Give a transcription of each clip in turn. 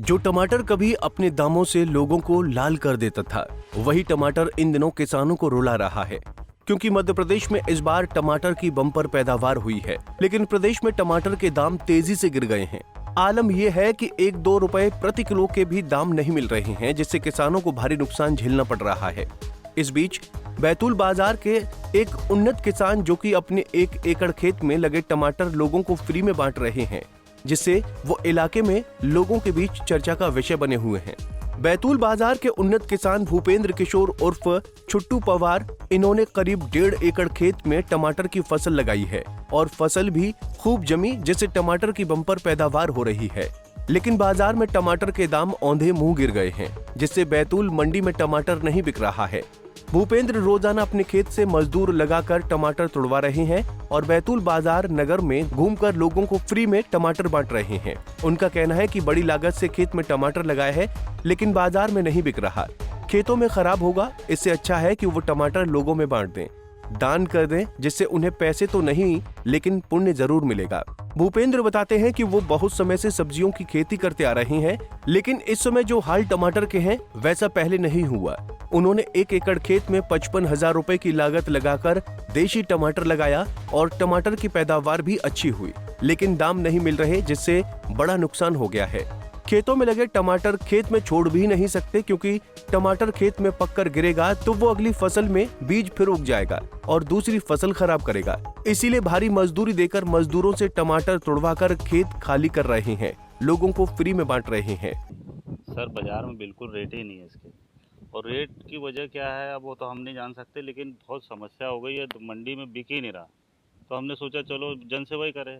जो टमाटर कभी अपने दामों से लोगों को लाल कर देता था, वही टमाटर इन दिनों किसानों को रुला रहा है। क्योंकि मध्य प्रदेश में इस बार टमाटर की बम्पर पैदावार हुई है, लेकिन प्रदेश में टमाटर के दाम तेजी से गिर गए हैं। आलम यह है कि 1-2 रुपए प्रति किलो के भी दाम नहीं मिल रहे हैं, जिससे किसानों को भारी नुकसान झेलना पड़ रहा है। इस बीच बैतूल बाजार के एक उन्नत किसान जो कि अपने 1 एकड़ खेत में लगे टमाटर लोगों को फ्री में बांट रहे हैं, जिससे वो इलाके में लोगों के बीच चर्चा का विषय बने हुए हैं। बैतूल बाजार के उन्नत किसान भूपेंद्र किशोर उर्फ छुट्टू पवार, इन्होंने करीब 1.5 एकड़ खेत में टमाटर की फसल लगाई है और फसल भी खूब जमी, जिससे टमाटर की बम्पर पैदावार हो रही है। लेकिन बाजार में टमाटर के दाम औंधे मुंह गिर गए हैं, जिससे बैतूल मंडी में टमाटर नहीं बिक रहा है। भूपेंद्र रोजाना अपने खेत से मजदूर लगाकर टमाटर तुड़वा रहे हैं और बैतूल बाजार नगर में घूमकर लोगों को फ्री में टमाटर बांट रहे हैं। उनका कहना है कि बड़ी लागत से खेत में टमाटर लगाए है, लेकिन बाजार में नहीं बिक रहा, खेतों में खराब होगा। इससे अच्छा है कि वो टमाटर लोगों में बांट दें, दान कर दें, जिससे उन्हें पैसे तो नहीं लेकिन पुण्य जरूर मिलेगा। भूपेंद्र बताते हैं कि वो बहुत समय से सब्जियों की खेती करते आ रहे हैं, लेकिन इस समय जो हाल टमाटर के हैं वैसा पहले नहीं हुआ। उन्होंने 1 एकड़ खेत में 55,000 रुपए की लागत लगाकर देशी टमाटर लगाया और टमाटर की पैदावार भी अच्छी हुई, लेकिन दाम नहीं मिल रहे, जिससे बड़ा नुकसान हो गया है। खेतों में लगे टमाटर खेत में छोड़ भी नहीं सकते, क्योंकि टमाटर खेत में पककर गिरेगा तो वो अगली फसल में बीज फिर उग जाएगा और दूसरी फसल खराब करेगा। इसीलिए भारी मजदूरी देकर मजदूरों से टमाटर तुड़वाकर खेत खाली कर रहे हैं, लोगों को फ्री में बांट रहे हैं। सर बाजार में बिल्कुल रेट ही नहीं है इसके, और रेट की वजह क्या है अब वो तो हम नहीं जान सकते, लेकिन बहुत समस्या हो गई है, तो मंडी में बिक ही नहीं रहा। तो हमने सोचा चलो जन सेवा ही करें,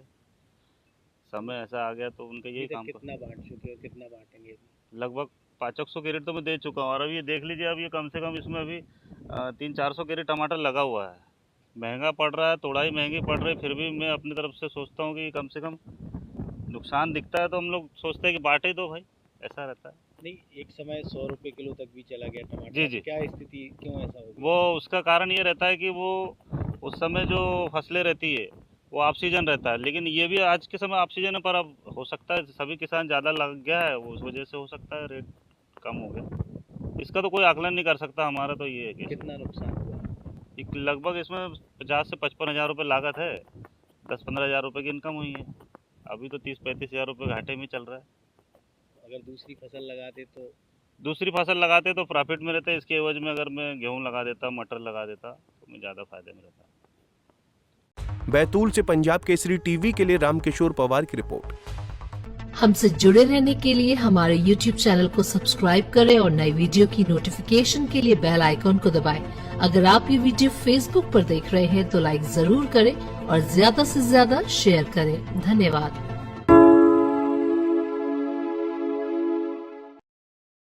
समय ऐसा आ गया तो उनका यही काम। कितना बांट चुके हो, कितना बांटेंगे? लगभग 500 कैरेट तो मैं दे चुका हूँ, और अब ये देख लीजिए, अब ये कम से कम इसमें अभी 300-400 कैरेट टमाटर लगा हुआ है। महंगा पड़ रहा है, तोड़ाई महंगी पड़ रही है, फिर भी मैं अपनी तरफ से सोचता हूँ कि कम से कम नुकसान दिखता है तो हम लोग सोचते हैं कि बांटे दो भाई, ऐसा रहता है। नहीं, एक समय 100 रुपए किलो तक भी चला गया टमाटर। जी जी। क्या स्थिति, क्यों ऐसा हो गया? वो उसका कारण ये रहता है कि वो उस समय जो फसलें रहती है वो ऑफ सीजन रहता है, लेकिन ये भी आज के समय ऑफ सीजन है, पर अब हो सकता है सभी किसान ज़्यादा लग गया है, उस वजह से हो सकता है रेट कम हो गया। इसका तो कोई आकलन नहीं कर सकता, हमारा तो ये है कि कितना नुकसान हुआ? लगभग इसमें 50 से 55,000 रुपये लागत है, 10-15 हज़ार रुपये की इनकम हुई है। अभी तो 30-35 हज़ार रुपये घाटे में चल रहा है। अगर दूसरी फसल लगाते तो? दूसरी फसल लगाते तो प्रॉफिट में रहते, इसके एवज में अगर मैं गेहूँ लगा देता, मटर लगा देता तो मैं ज़्यादा फायदे में रहता। बैतूल से पंजाब केसरी टीवी के लिए रामकिशोर पवार की रिपोर्ट। हमसे जुड़े रहने के लिए हमारे YouTube चैनल को सब्सक्राइब करें और नई वीडियो की नोटिफिकेशन के लिए बेल आइकॉन को दबाएं। अगर आप ये वीडियो Facebook पर देख रहे हैं तो लाइक जरूर करें और ज्यादा से ज्यादा शेयर करें। धन्यवाद।